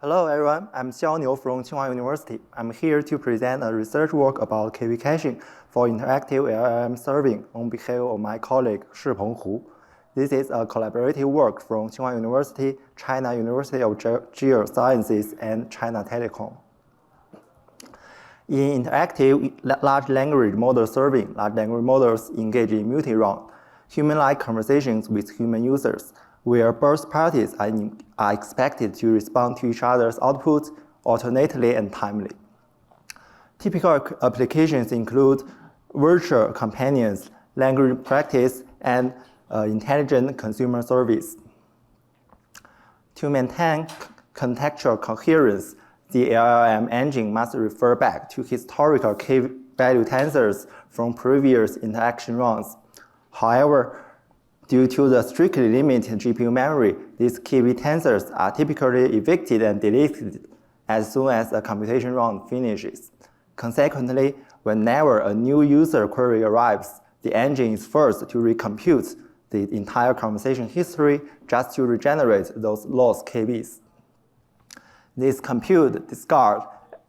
Hello everyone, I'm Xiao from Tsinghua University. I'm here to present a research work about KV caching for interactive LLM serving on behalf of my colleague Shipeng Hu. This is a collaborative work from Tsinghua University, China University of Geosciences, and China Telecom. In interactive large language model serving, large language models engage in multi-round, human-like conversations with human users, where both parties are expected to respond to each other's outputs alternately and timely. Typical applications include virtual companions, language practice, and intelligent consumer service. To maintain contextual coherence, the LLM engine must refer back to historical k-value tensors from previous interaction rounds. However, due to the strictly limited GPU memory, these KV tensors are typically evicted and deleted as soon as a computation round finishes. Consequently, whenever a new user query arrives, the engine is forced to recompute the entire conversation history just to regenerate those lost KVs. This compute, discard,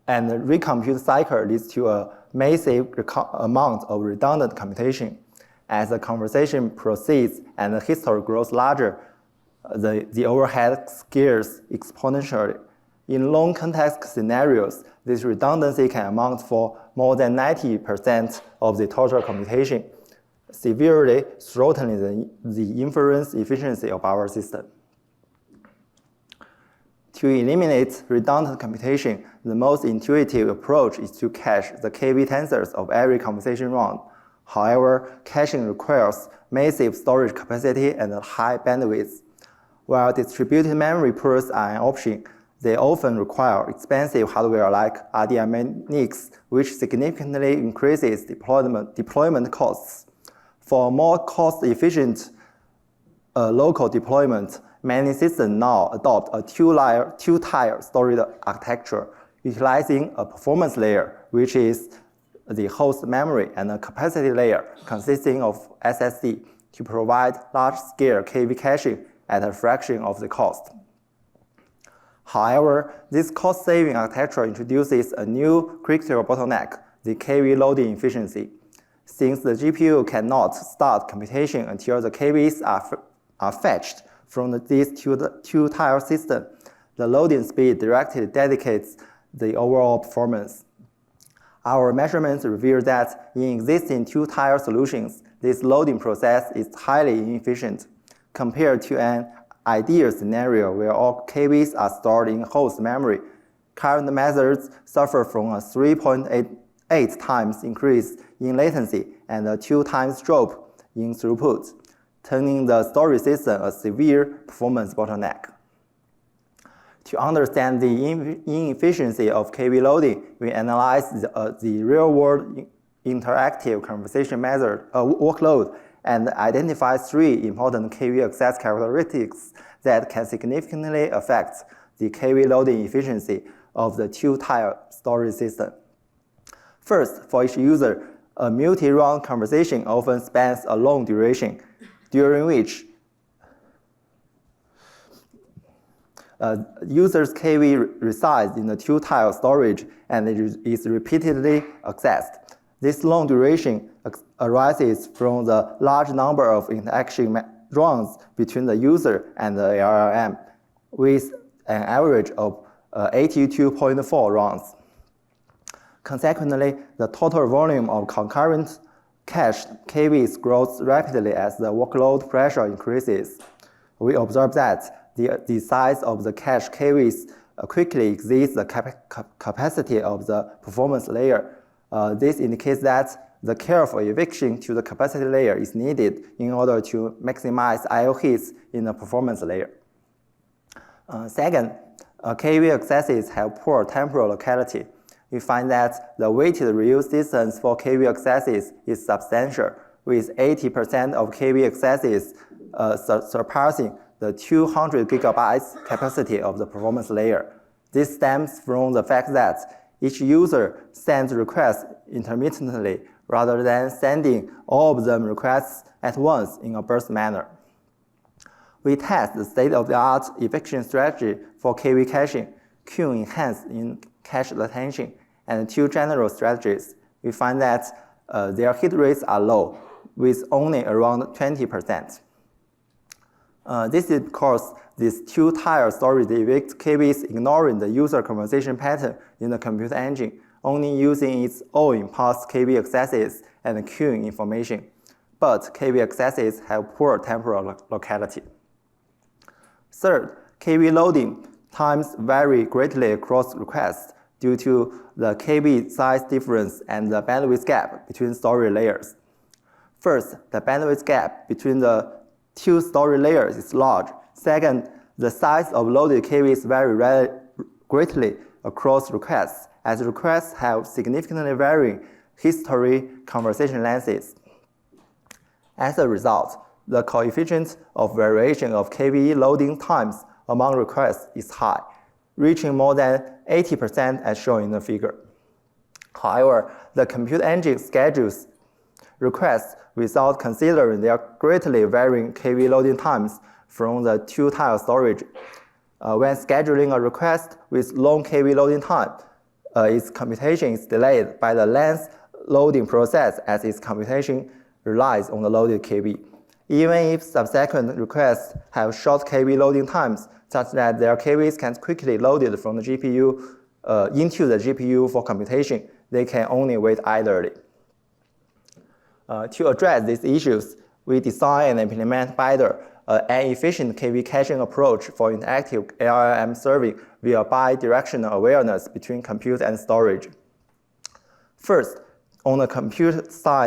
and recompute cycle leads to a massive amount of redundant computation. As the conversation proceeds and the history grows larger, the overhead scales exponentially. In long context scenarios, this redundancy can amount for more than 90% of the total computation, severely threatening the inference efficiency of our system. To eliminate redundant computation, the most intuitive approach is to cache the KV tensors of every conversation round. However, caching requires massive storage capacity and high bandwidth. While distributed memory pools are an option, they often require expensive hardware like RDMA-NICs, which significantly increases deployment costs. For more cost-efficient local deployment, many systems now adopt a two-tier storage architecture, utilizing a performance layer, which is the host memory, and a capacity layer consisting of SSD to provide large-scale KV caching at a fraction of the cost. However, this cost-saving architecture introduces a new critical bottleneck, the KV loading efficiency. Since the GPU cannot start computation until the KVs are fetched from this two-tier system, the loading speed directly dedicates the overall performance. Our measurements reveal that in existing two-tier solutions, this loading process is highly inefficient compared to an ideal scenario where all KVs are stored in host memory. Current methods suffer from a 3.8 times increase in latency and a 2 times drop in throughput, turning the storage system a severe performance bottleneck. To understand the inefficiency of KV loading, we analyze the real-world interactive conversation workload and identify 3 important KV access characteristics that can significantly affect the KV loading efficiency of the two-tier storage system. First, for each user, a multi-round conversation often spans a long duration, during which user's KV resides in the two-tier storage and is repeatedly accessed. This long duration arises from the large number of interaction rounds between the user and the LLM, with an average of 82.4 rounds. Consequently, the total volume of concurrent cached KVs grows rapidly as the workload pressure increases. We observe that the size of the cache KVs quickly exceeds the capacity of the performance layer. This indicates that the careful eviction to the capacity layer is needed in order to maximize I/O hits in the performance layer. Second, KV accesses have poor temporal locality. We find that the weighted reuse distance for KV accesses is substantial, with 80% of KV accesses surpassing the 200 gigabytes capacity of the performance layer. This stems from the fact that each user sends requests intermittently rather than sending all of them requests at once in a burst manner. We test the state-of-the-art eviction strategy for KV caching queuing enhanced in cache retention, and 2 general strategies. We find that their hit rates are low, with only around 20%. This is because these 2-tier storage evict KVs ignoring the user conversation pattern in the compute engine, only using its own past KV accesses and queuing information. But KV accesses have poor temporal locality. Third, KV loading times vary greatly across requests due to the KV size difference and the bandwidth gap between storage layers. First, the bandwidth gap between the 2 storage layers is large. Second, the size of loaded KVs vary greatly across requests, as requests have significantly varying history conversation lengths. As a result, the coefficient of variation of KV loading times among requests is high, reaching more than 80% as shown in the figure. However, the compute engine schedules requests without considering their greatly varying KV loading times from the 2-tier storage. When scheduling a request with long KV loading time, its computation is delayed by the length loading process as its computation relies on the loaded KV. Even if subsequent requests have short KV loading times, such that their KVs can quickly loaded from the GPU into the GPU for computation, they can only wait idly. To address these issues, we design and implement Bidaw, an efficient KV caching approach for interactive LLM serving via bidirectional awareness between compute and storage. First, on the compute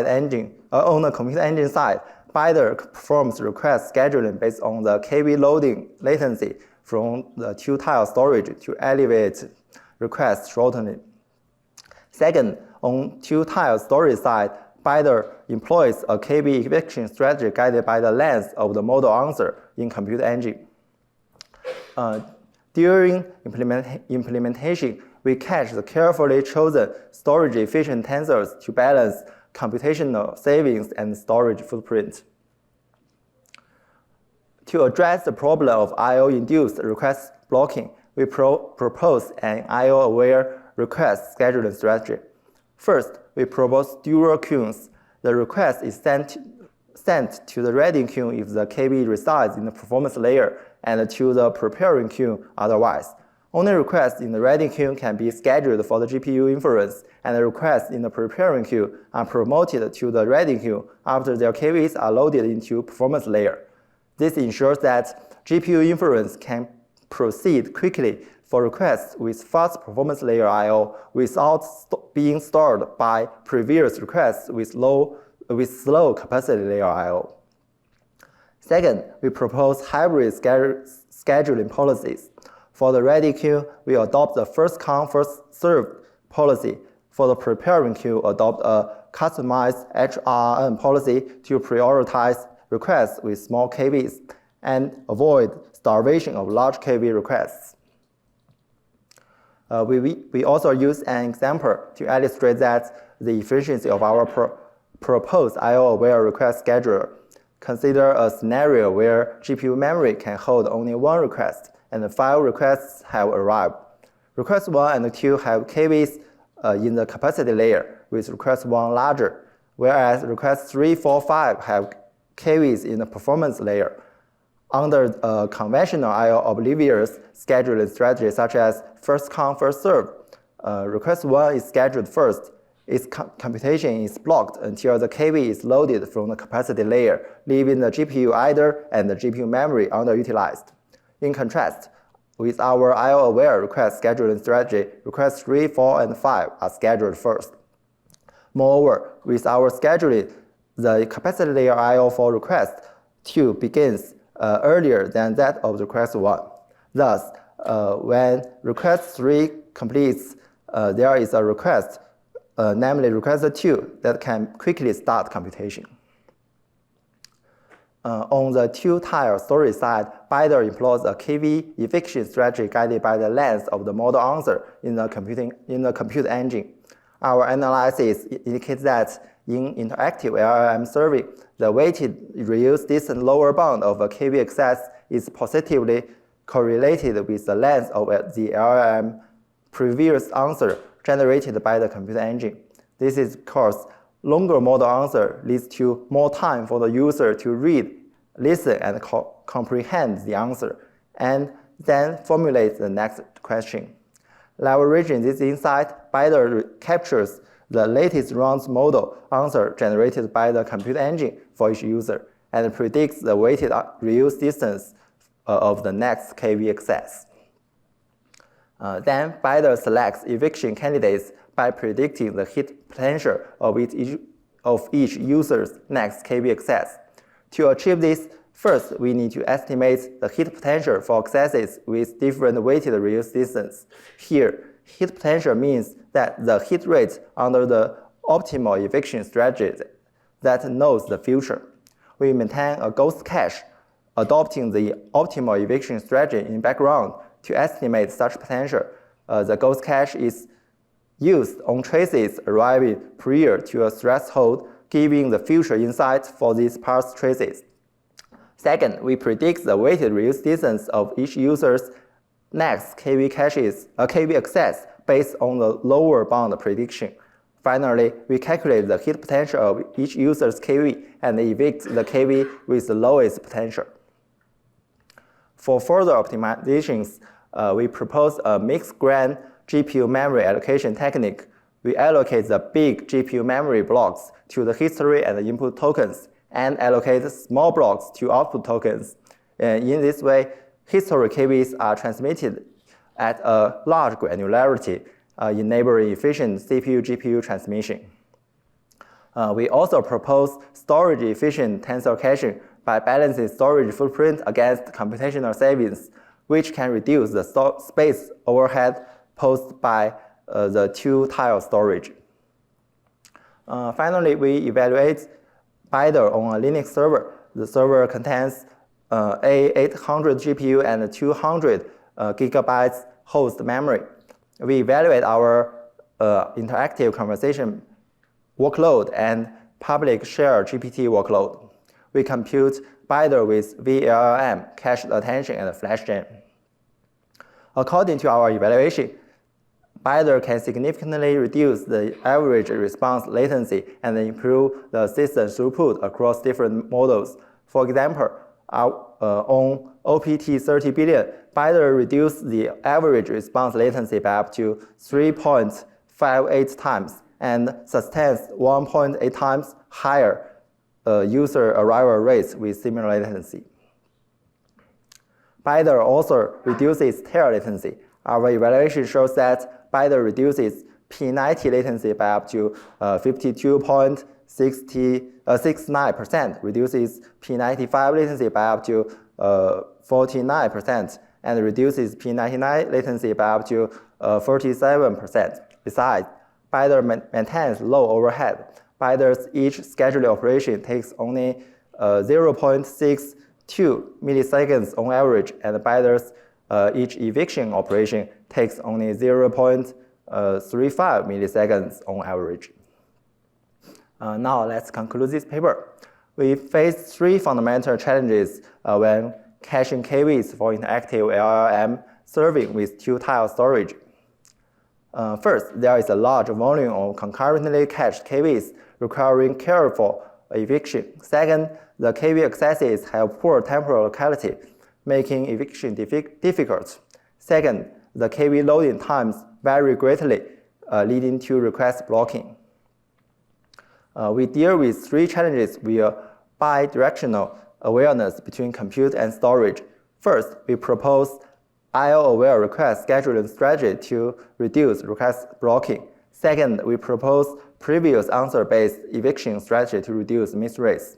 engine side, Bidaw performs request scheduling based on the KV loading latency from the 2-tier storage to elevate request shortening. Second, on 2-tier storage side, Bidaw employs a KV eviction strategy guided by the length of the model answer in compute engine. During implementation, we cache the carefully chosen storage-efficient tensors to balance computational savings and storage footprint. To address the problem of I/O-induced request blocking, we propose an I/O-aware request scheduling strategy. First, we propose dual queues. The request is sent to the ready queue if the KV resides in the performance layer and to the preparing queue otherwise. Only requests in the ready queue can be scheduled for the GPU inference, and the requests in the preparing queue are promoted to the ready queue after their KVs are loaded into performance layer. This ensures that GPU inference can proceed quickly for requests with fast performance layer I/O without being stalled by previous requests with slow capacity layer I/O. Second, we propose hybrid scheduling policies. For the ready queue, we adopt the first come, first served policy. For the preparing queue, adopt a customized HRM policy to prioritize requests with small KVs and avoid starvation of large KV requests. We also use an example to illustrate that the efficiency of our proposed I/O-aware request scheduler. Consider a scenario where GPU memory can hold only 1 request and 5 requests have arrived. Request 1 and 2 have KVs in the capacity layer, with request 1 larger, whereas requests 3, 4, 5 have KVs in the performance layer. Under a conventional I/O oblivious scheduling strategy such as first come, first served, request 1 is scheduled first. Its computation is blocked until the KV is loaded from the capacity layer, leaving the GPU idle and the GPU memory underutilized. In contrast, with our I/O-aware request scheduling strategy, requests 3, 4, and 5 are scheduled first. Moreover, with our scheduling, the capacity layer I/O for request 2 begins earlier than that of request 1. Thus, when request 3 completes, there is a request, namely request 2, that can quickly start computation. On the 2-tier storage side, Bidaw employs a KV eviction strategy guided by the length of the model answer in the compute engine. Our analysis indicates that in interactive LLM serving, the weighted reuse distance lower bound of a KV access is positively correlated with the length of the LLM previous answer generated by the computer engine. This is because longer model answer leads to more time for the user to read, listen, and comprehend the answer, and then formulate the next question. Leveraging this insight, Bidaw captures the latest round model answer generated by the computer engine for each user and predicts the weighted reuse distance of the next KV access. Then Bidaw selects eviction candidates by predicting the hit potential of each user's next KV access. To achieve this, first we need to estimate the hit potential for accesses with different weighted reuse distance. Here, hit potential means that the hit rate under the optimal eviction strategy that knows the future. We maintain a ghost cache, adopting the optimal eviction strategy in background to estimate such potential. The ghost cache is used on traces arriving prior to a threshold, giving the future insight for these past traces. Second, we predict the weighted reuse distance of each user's next KV access based on the lower bound prediction. Finally, we calculate the hit potential of each user's KV and evict the KV with the lowest potential. For further optimizations, we propose a mixed grain GPU memory allocation technique. We allocate the big GPU memory blocks to the history and the input tokens, and allocate small blocks to output tokens. In this way, history KVs are transmitted at a large granularity, enabling efficient CPU-GPU transmission. We also propose storage-efficient tensor caching by balancing storage footprint against computational savings, which can reduce the space overhead posed by the two-tile storage. Finally, we evaluate Bidaw on a Linux server. The server contains A800 GPU and 200 gigabytes host memory. We evaluate our interactive conversation workload and public share GPT workload. We compute Bidaw with VLLM, cached attention, and FlashGen. According to our evaluation, Bidaw can significantly reduce the average response latency and improve the system throughput across different models. For example, on OPT 30 billion, Bidaw reduced the average response latency by up to 3.58 times and sustains 1.8 times higher user arrival rates with similar latency. Bidaw also reduces tail latency. Our evaluation shows that Bidaw reduces P90 latency by up to 52.69%, reduces P95 latency by up to 49%, and reduces P99 latency by up to 47%. Besides, Bidaw maintains low overhead. Bidaw's each scheduling operation takes only 0.62 milliseconds on average, and Bidaw's each eviction operation takes only 0.35 milliseconds on average. Now let's conclude this paper. We faced three fundamental challenges when caching KVs for interactive LLM serving with two-tile storage. First, there is a large volume of concurrently cached KVs requiring careful eviction. Second, the KV accesses have poor temporal locality, making eviction difficult. Second, the KV loading times vary greatly, leading to request blocking. We deal with three challenges via bidirectional awareness between compute and storage. First, we propose IO-aware request scheduling strategy to reduce request blocking. Second, we propose previous answer-based eviction strategy to reduce miss rates.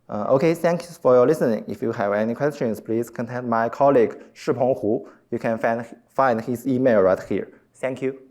Okay, thank you for your listening. If you have any questions, please contact my colleague Shipeng Hu. You can find his email right here. Thank you.